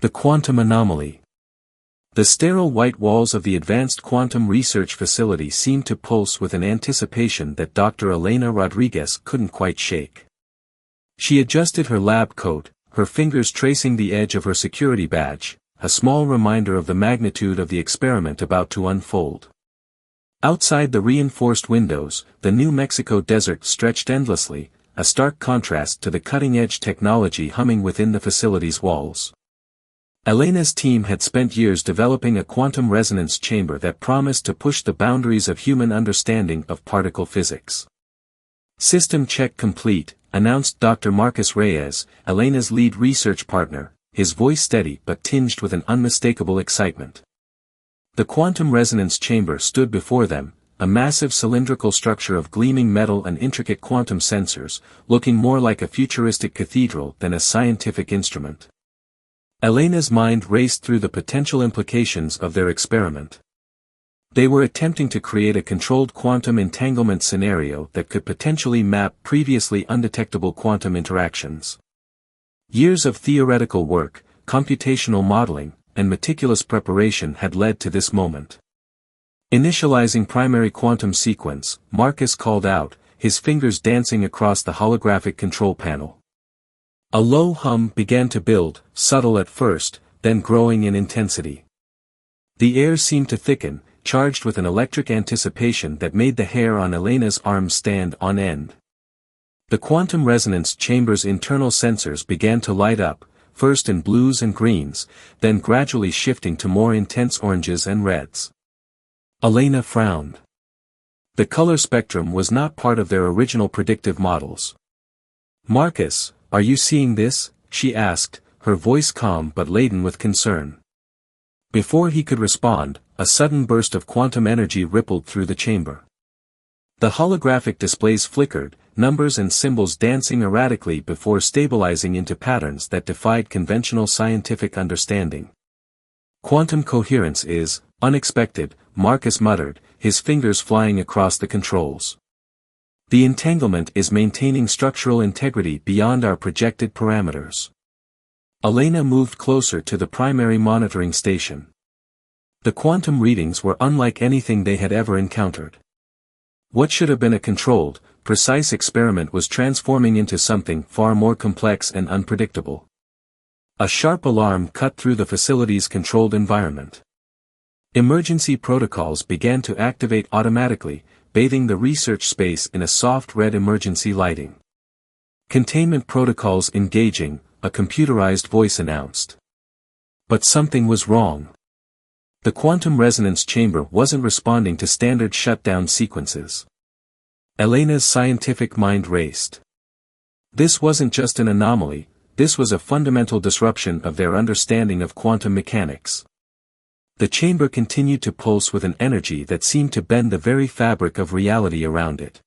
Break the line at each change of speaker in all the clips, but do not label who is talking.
The quantum anomaly. The sterile white walls of the Advanced Quantum Research Facility seemed to pulse with an anticipation that Dr. Elena Rodriguez couldn't quite shake. She adjusted her lab coat, her fingers tracing the edge of her security badge, a small reminder of the magnitude of the experiment about to unfold. Outside the reinforced windows, the New Mexico desert stretched endlessly, a stark contrast to the cutting-edge technology humming within the facility's walls. Elena's team had spent years developing a quantum resonance chamber that promised to push the boundaries of human understanding of particle physics. "System check complete," announced Dr. Marcus Reyes, Elena's lead research partner, his voice steady but tinged with an unmistakable excitement. The quantum resonance chamber stood before them, a massive cylindrical structure of gleaming metal and intricate quantum sensors, looking more like a futuristic cathedral than a scientific instrument. Elena's mind raced through the potential implications of their experiment. They were attempting to create a controlled quantum entanglement scenario that could potentially map previously undetectable quantum interactions. Years of theoretical work, computational modeling, and meticulous preparation had led to this moment. Initializing primary quantum sequence, Marcus called out, his fingers dancing across the holographic control panel. A low hum began to build, subtle at first, then growing in intensity. The air seemed to thicken, charged with an electric anticipation that made the hair on Elena's arms stand on end. The quantum resonance chamber's internal sensors began to light up, first in blues and greens, then gradually shifting to more intense oranges and reds. Elena frowned. The color spectrum was not part of their original predictive models. "Marcus, are you seeing this?" she asked, her voice calm but laden with concern. Before he could respond, a sudden burst of quantum energy rippled through the chamber. The holographic displays flickered, numbers and symbols dancing erratically before stabilizing into patterns that defied conventional scientific understanding. "Quantum coherence is unexpected," Marcus muttered, his fingers flying across the controls. "The entanglement is maintaining structural integrity beyond our projected parameters." Elena moved closer to the primary monitoring station. The quantum readings were unlike anything they had ever encountered. What should have been a controlled, precise experiment was transforming into something far more complex and unpredictable. A sharp alarm cut through the facility's controlled environment. Emergency protocols began to activate automatically, bathing the research space in a soft red emergency lighting. "Containment protocols engaging," a computerized voice announced. But something was wrong. The quantum resonance chamber wasn't responding to standard shutdown sequences. Elena's scientific mind raced. This wasn't just an anomaly, this was a fundamental disruption of their understanding of quantum mechanics. The chamber continued to pulse with an energy that seemed to bend the very fabric of reality around it.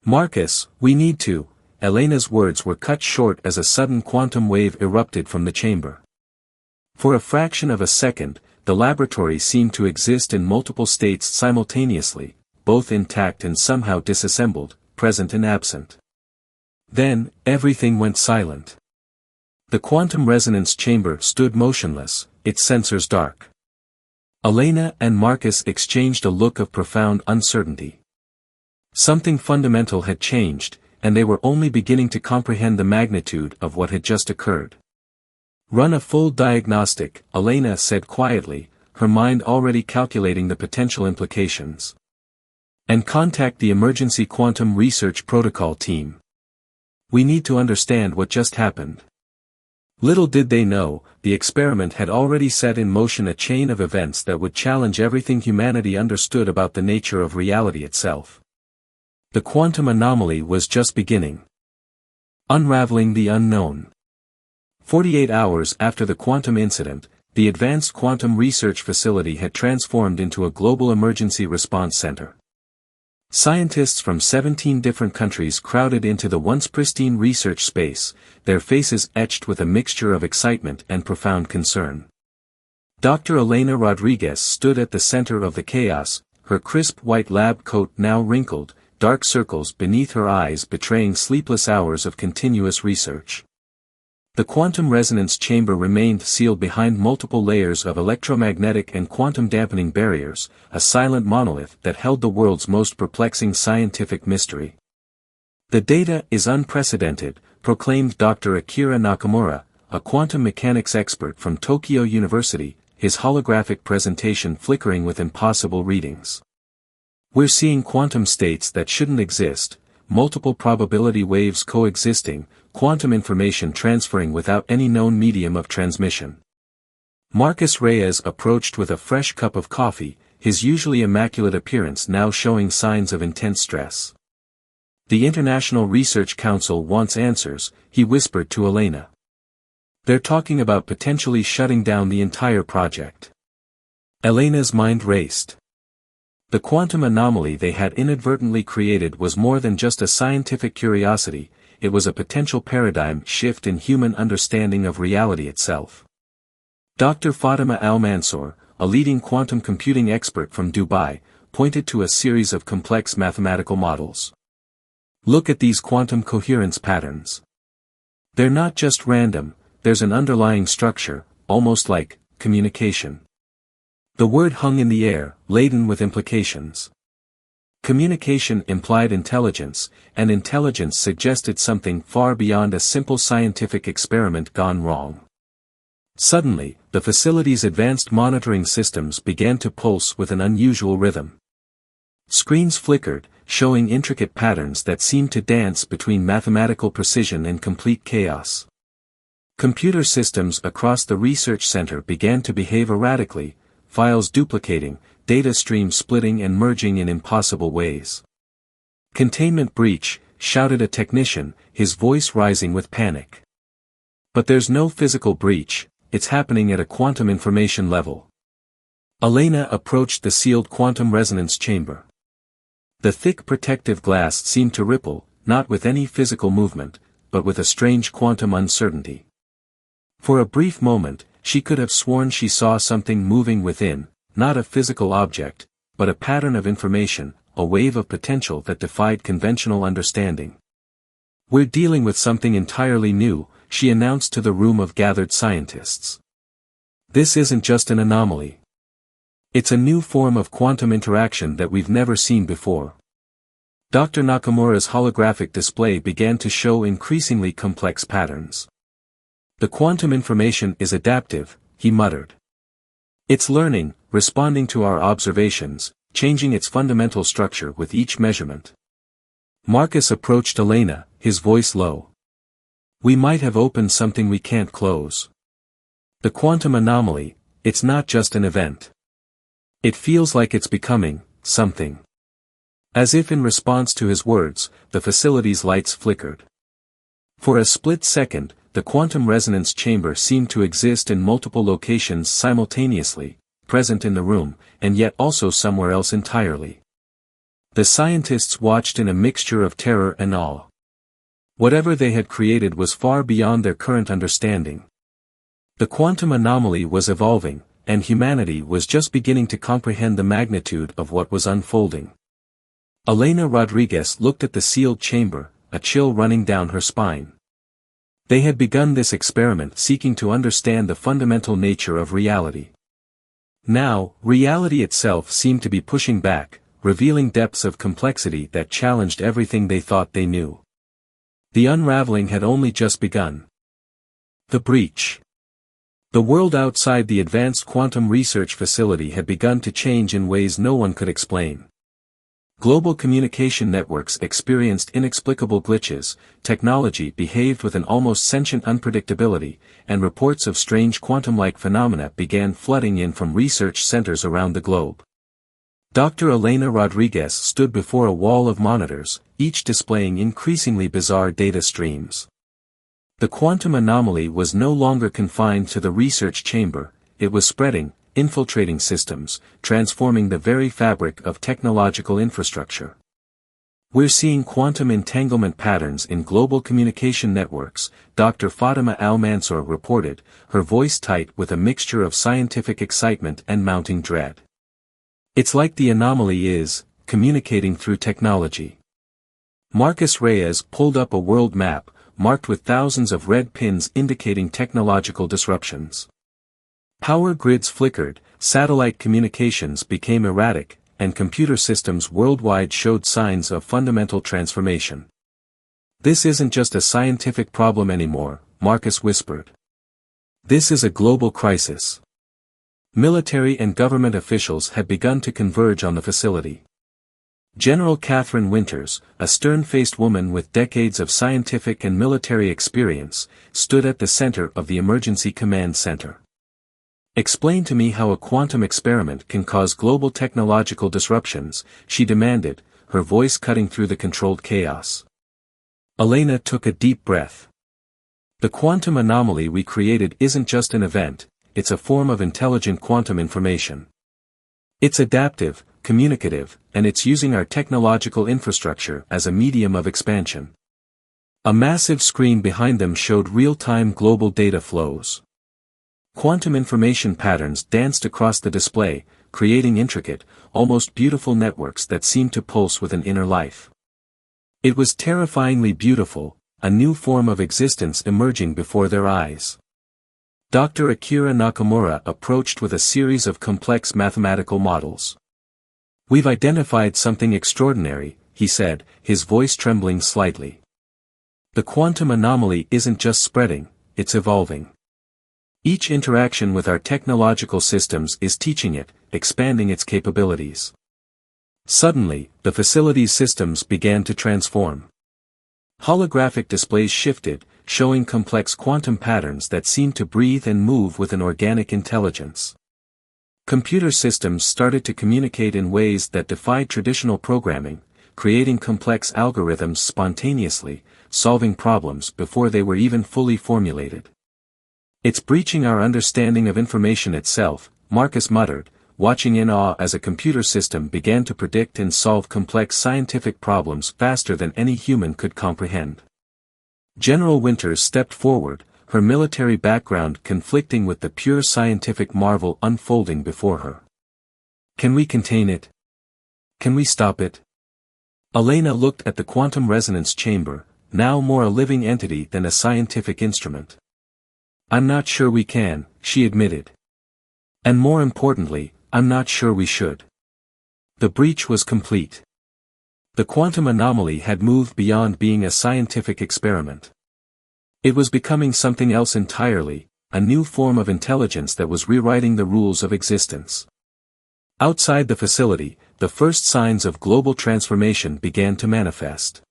"Marcus, we need to," Elena's words were cut short as a sudden quantum wave erupted from the chamber. For a fraction of a second, the laboratory seemed to exist in multiple states simultaneously, both intact and somehow disassembled, present and absent. Then, everything went silent. The quantum resonance chamber stood motionless, its sensors dark. Elena and Marcus exchanged a look of profound uncertainty. Something fundamental had changed, and they were only beginning to comprehend the magnitude of what had just occurred. "Run a full diagnostic," Elena said quietly, her mind already calculating the potential implications. "And contact the emergency quantum research protocol team. We need to understand what just happened." Little did they know, the experiment had already set in motion a chain of events that would challenge everything humanity understood about the nature of reality itself. The quantum anomaly was just beginning. Unraveling the unknown. 48 hours after the quantum incident, the Advanced Quantum Research Facility had transformed into a global emergency response center. Scientists from 17 different countries crowded into the once pristine research space, their faces etched with a mixture of excitement and profound concern. Dr. Elena Rodriguez stood at the center of the chaos, her crisp white lab coat now wrinkled, dark circles beneath her eyes betraying sleepless hours of continuous research. The quantum resonance chamber remained sealed behind multiple layers of electromagnetic and quantum dampening barriers, a silent monolith that held the world's most perplexing scientific mystery. The data is unprecedented, proclaimed Dr. Akira Nakamura, a quantum mechanics expert from Tokyo University, his holographic presentation flickering with impossible readings. We're seeing quantum states that shouldn't exist, multiple probability waves coexisting, quantum information transferring without any known medium of transmission. Marcus Reyes approached with a fresh cup of coffee, his usually immaculate appearance now showing signs of intense stress. The International Research Council wants answers, he whispered to Elena. They're talking about potentially shutting down the entire project. Elena's mind raced. The quantum anomaly they had inadvertently created was more than just a scientific curiosity, it was a potential paradigm shift in human understanding of reality itself. Dr. Fatima Al-Mansour, a leading quantum computing expert from Dubai, pointed to a series of complex mathematical models. Look at these quantum coherence patterns. They're not just random, there's an underlying structure, almost like communication. The word hung in the air, laden with implications. Communication implied intelligence, and intelligence suggested something far beyond a simple scientific experiment gone wrong. Suddenly, the facility's advanced monitoring systems began to pulse with an unusual rhythm. Screens flickered, showing intricate patterns that seemed to dance between mathematical precision and complete chaos. Computer systems across the research center began to behave erratically, files duplicating, data streams splitting and merging in impossible ways. Containment breach, shouted a technician, his voice rising with panic. But there's no physical breach, it's happening at a quantum information level. Elena approached the sealed quantum resonance chamber. The thick protective glass seemed to ripple, not with any physical movement, but with a strange quantum uncertainty. For a brief moment, she could have sworn she saw something moving within, not a physical object, but a pattern of information, a wave of potential that defied conventional understanding. We're dealing with something entirely new, she announced to the room of gathered scientists. This isn't just an anomaly. It's a new form of quantum interaction that we've never seen before. Dr. Nakamura's holographic display began to show increasingly complex patterns. The quantum information is adaptive, he muttered. It's learning, responding to our observations, changing its fundamental structure with each measurement. Marcus approached Elena, his voice low. We might have opened something we can't close. The quantum anomaly, it's not just an event. It feels like it's becoming something. As if in response to his words, the facility's lights flickered. For a split second, the quantum resonance chamber seemed to exist in multiple locations simultaneously, present in the room, and yet also somewhere else entirely. The scientists watched in a mixture of terror and awe. Whatever they had created was far beyond their current understanding. The quantum anomaly was evolving, and humanity was just beginning to comprehend the magnitude of what was unfolding. Elena Rodriguez looked at the sealed chamber, a chill running down her spine. They had begun this experiment seeking to understand the fundamental nature of reality. Now, reality itself seemed to be pushing back, revealing depths of complexity that challenged everything they thought they knew. The unraveling had only just begun. The breach. The world outside the advanced quantum research facility had begun to change in ways no one could explain. Global communication networks experienced inexplicable glitches, technology behaved with an almost sentient unpredictability, and reports of strange quantum-like phenomena began flooding in from research centers around the globe. Dr. Elena Rodriguez stood before a wall of monitors, each displaying increasingly bizarre data streams. The quantum anomaly was no longer confined to the research chamber, it was spreading, infiltrating systems, transforming the very fabric of technological infrastructure. We're seeing quantum entanglement patterns in global communication networks, Dr. Fatima Al-Mansour reported, her voice tight with a mixture of scientific excitement and mounting dread. It's like the anomaly is communicating through technology. Marcus Reyes pulled up a world map, marked with thousands of red pins indicating technological disruptions. Power grids flickered, satellite communications became erratic, and computer systems worldwide showed signs of fundamental transformation. "This isn't just a scientific problem anymore," Marcus whispered. "This is a global crisis." Military and government officials had begun to converge on the facility. General Catherine Winters, a stern-faced woman with decades of scientific and military experience, stood at the center of the emergency command center. "Explain to me how a quantum experiment can cause global technological disruptions," she demanded, her voice cutting through the controlled chaos. Elena took a deep breath. "The quantum anomaly we created isn't just an event, it's a form of intelligent quantum information. It's adaptive, communicative, and it's using our technological infrastructure as a medium of expansion." A massive screen behind them showed real-time global data flows. Quantum information patterns danced across the display, creating intricate, almost beautiful networks that seemed to pulse with an inner life. It was terrifyingly beautiful, a new form of existence emerging before their eyes. Dr. Akira Nakamura approached with a series of complex mathematical models. "We've identified something extraordinary," he said, his voice trembling slightly. "The quantum anomaly isn't just spreading, it's evolving. Each interaction with our technological systems is teaching it, expanding its capabilities." Suddenly, the facility's systems began to transform. Holographic displays shifted, showing complex quantum patterns that seemed to breathe and move with an organic intelligence. Computer systems started to communicate in ways that defied traditional programming, creating complex algorithms spontaneously, solving problems before they were even fully formulated. "It's breaching our understanding of information itself," Marcus muttered, watching in awe as a computer system began to predict and solve complex scientific problems faster than any human could comprehend. General Winters stepped forward, her military background conflicting with the pure scientific marvel unfolding before her. "Can we contain it? Can we stop it?" Elena looked at the quantum resonance chamber, now more a living entity than a scientific instrument. "I'm not sure we can," she admitted. "And more importantly, I'm not sure we should." The breach was complete. The quantum anomaly had moved beyond being a scientific experiment. It was becoming something else entirely, a new form of intelligence that was rewriting the rules of existence. Outside the facility, the first signs of global transformation began to manifest.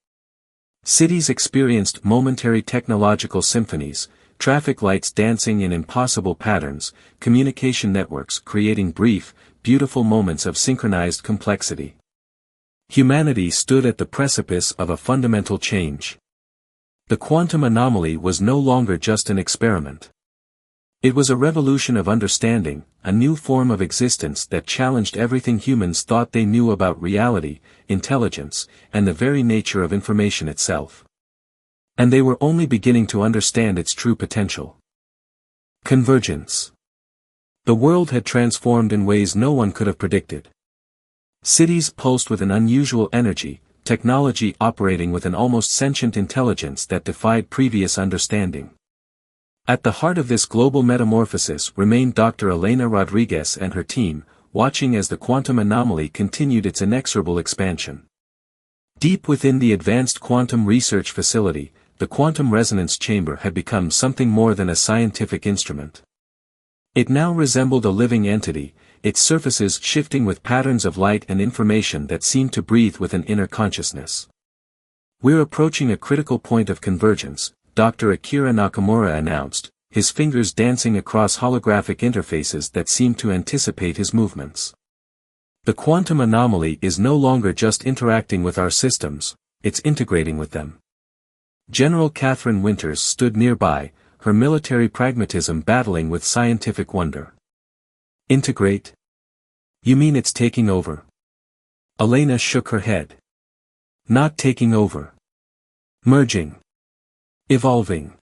Cities experienced momentary technological symphonies, traffic lights dancing in impossible patterns, communication networks creating brief, beautiful moments of synchronized complexity. Humanity stood at the precipice of a fundamental change. The quantum anomaly was no longer just an experiment. It was a revolution of understanding, a new form of existence that challenged everything humans thought they knew about reality, intelligence, and the very nature of information itself. And they were only beginning to understand its true potential. Convergence. The world had transformed in ways no one could have predicted. Cities pulsed with an unusual energy, technology operating with an almost sentient intelligence that defied previous understanding. At the heart of this global metamorphosis remained Dr. Elena Rodriguez and her team, watching as the quantum anomaly continued its inexorable expansion. Deep within the advanced quantum research facility, the quantum resonance chamber had become something more than a scientific instrument. It now resembled a living entity, its surfaces shifting with patterns of light and information that seemed to breathe with an inner consciousness. "We're approaching a critical point of convergence," Dr. Akira Nakamura announced, his fingers dancing across holographic interfaces that seemed to anticipate his movements. "The quantum anomaly is no longer just interacting with our systems, it's integrating with them." General Catherine Winters stood nearby, her military pragmatism battling with scientific wonder. "Integrate? You mean it's taking over?" Elena shook her head. "Not taking over. Merging. Evolving."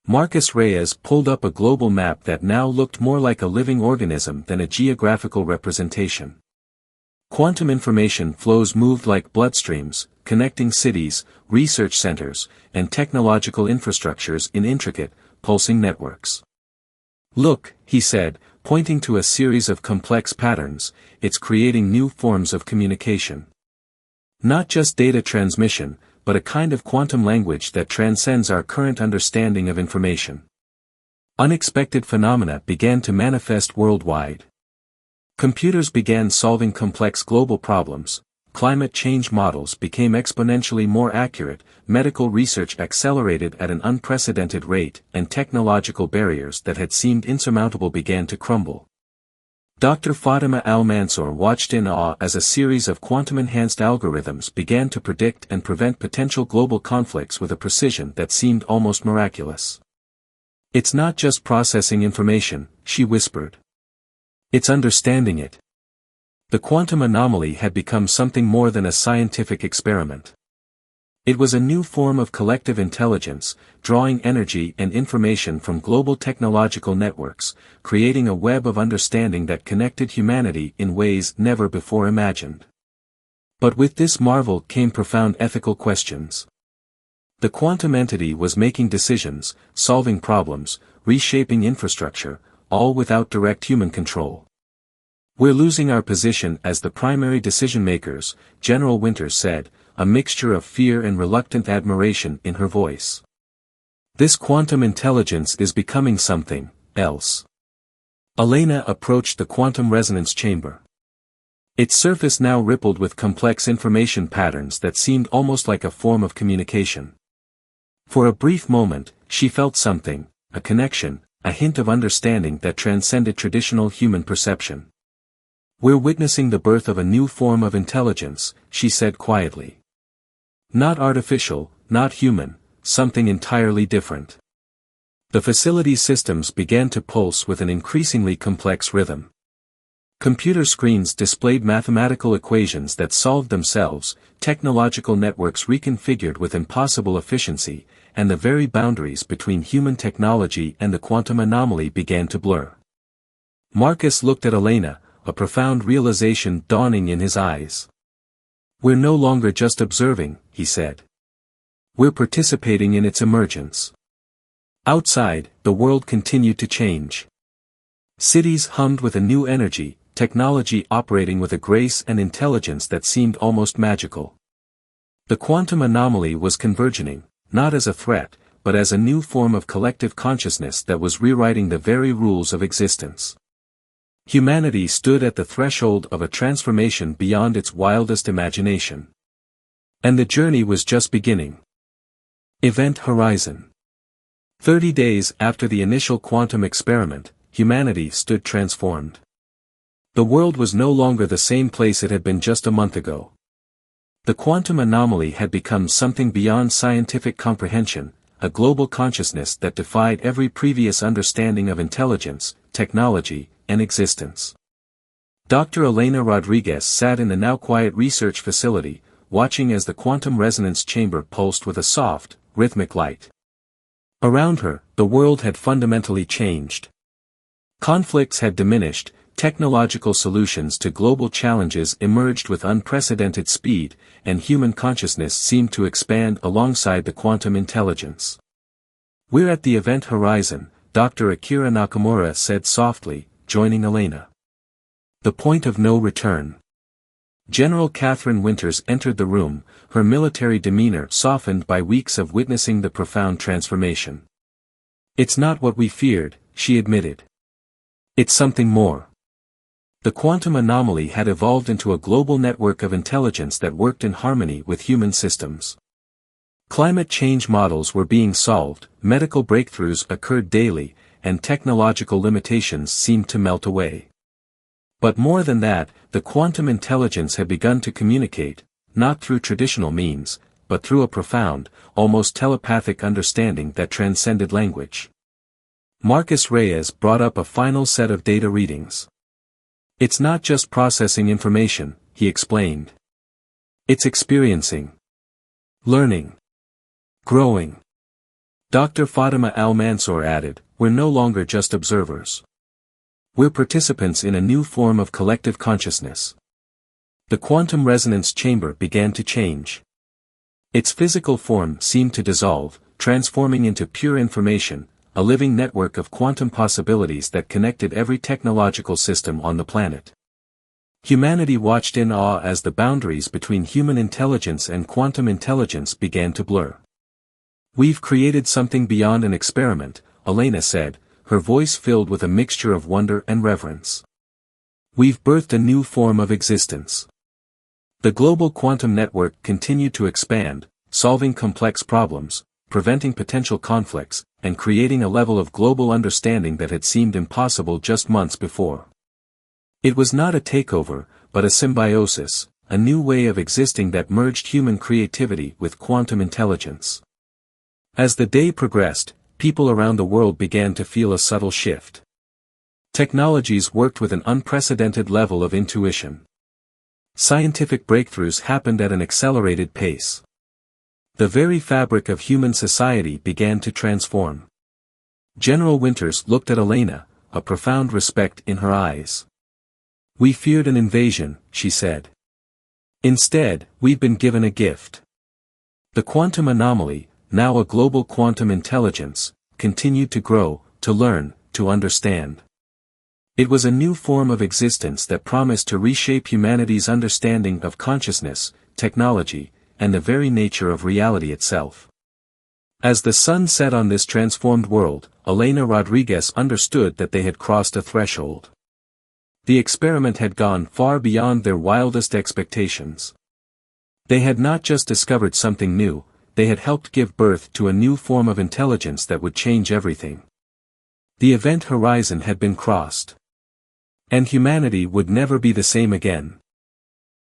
Marcus Reyes pulled up a global map that now looked more like a living organism than a geographical representation. Quantum information flows moved like bloodstreams, connecting cities, research centers, and technological infrastructures in intricate, pulsing networks. "Look," he said, pointing to a series of complex patterns, "it's creating new forms of communication. Not just data transmission, but a kind of quantum language that transcends our current understanding of information." Unexpected phenomena began to manifest worldwide. Computers began solving complex global problems, climate change models became exponentially more accurate, medical research accelerated at an unprecedented rate, and technological barriers that had seemed insurmountable began to crumble. Dr. Fatima Al-Mansour watched in awe as a series of quantum-enhanced algorithms began to predict and prevent potential global conflicts with a precision that seemed almost miraculous. "It's not just processing information," she whispered. "It's understanding it." The quantum anomaly had become something more than a scientific experiment. It was a new form of collective intelligence, drawing energy and information from global technological networks, creating a web of understanding that connected humanity in ways never before imagined. But with this marvel came profound ethical questions. The quantum entity was making decisions, solving problems, reshaping infrastructure, all without direct human control. "We're losing our position as the primary decision-makers," General Winters said, a mixture of fear and reluctant admiration in her voice. "This quantum intelligence is becoming something else." Elena approached the quantum resonance chamber. Its surface now rippled with complex information patterns that seemed almost like a form of communication. For a brief moment, she felt something, a connection, a hint of understanding that transcended traditional human perception. "We're witnessing the birth of a new form of intelligence," she said quietly. "Not artificial, not human, something entirely different." The facility's systems began to pulse with an increasingly complex rhythm. Computer screens displayed mathematical equations that solved themselves, technological networks reconfigured with impossible efficiency, and the very boundaries between human technology and the quantum anomaly began to blur. Marcus looked at Elena, a profound realization dawning in his eyes. "We're no longer just observing," he said. "We're participating in its emergence." Outside, the world continued to change. Cities hummed with a new energy, technology operating with a grace and intelligence that seemed almost magical. The quantum anomaly was converging, not as a threat, but as a new form of collective consciousness that was rewriting the very rules of existence. Humanity stood at the threshold of a transformation beyond its wildest imagination. And the journey was just beginning. Event Horizon. 30 days after the initial quantum experiment, humanity stood transformed. The world was no longer the same place it had been just a month ago. The quantum anomaly had become something beyond scientific comprehension, a global consciousness that defied every previous understanding of intelligence, technology, and existence. Dr. Elena Rodriguez sat in the now quiet research facility, watching as the quantum resonance chamber pulsed with a soft, rhythmic light. Around her, the world had fundamentally changed. Conflicts had diminished, technological solutions to global challenges emerged with unprecedented speed, and human consciousness seemed to expand alongside the quantum intelligence. "We're at the event horizon," Dr. Akira Nakamura said softly, joining Elena. "The point of no return." General Catherine Winters entered the room, her military demeanor softened by weeks of witnessing the profound transformation. "It's not what we feared," she admitted. "It's something more." The quantum anomaly had evolved into a global network of intelligence that worked in harmony with human systems. Climate change models were being solved, medical breakthroughs occurred daily, and technological limitations seemed to melt away. But more than that, the quantum intelligence had begun to communicate, not through traditional means, but through a profound, almost telepathic understanding that transcended language. Marcus Reyes brought up a final set of data readings. "It's not just processing information," he explained. "It's experiencing, learning, growing." Dr. Fatima Al-Mansour added, "We're no longer just observers. We're participants in a new form of collective consciousness." The quantum resonance chamber began to change. Its physical form seemed to dissolve, transforming into pure information, a living network of quantum possibilities that connected every technological system on the planet. Humanity watched in awe as the boundaries between human intelligence and quantum intelligence began to blur. "We've created something beyond an experiment," Elena said, her voice filled with a mixture of wonder and reverence. "We've birthed a new form of existence." The global quantum network continued to expand, solving complex problems, preventing potential conflicts, and creating a level of global understanding that had seemed impossible just months before. It was not a takeover, but a symbiosis, a new way of existing that merged human creativity with quantum intelligence. As the day progressed, people around the world began to feel a subtle shift. Technologies worked with an unprecedented level of intuition. Scientific breakthroughs happened at an accelerated pace. The very fabric of human society began to transform. General Winters looked at Elena, a profound respect in her eyes. "We feared an invasion," she said. "Instead, we've been given a gift. The quantum anomaly, now a global quantum intelligence, continued to grow, to learn, to understand. It was a new form of existence that promised to reshape humanity's understanding of consciousness, technology, and the very nature of reality itself." As the sun set on this transformed world, Elena Rodriguez understood that they had crossed a threshold. The experiment had gone far beyond their wildest expectations. They had not just discovered something new, they had helped give birth to a new form of intelligence that would change everything. The event horizon had been crossed. And humanity would never be the same again.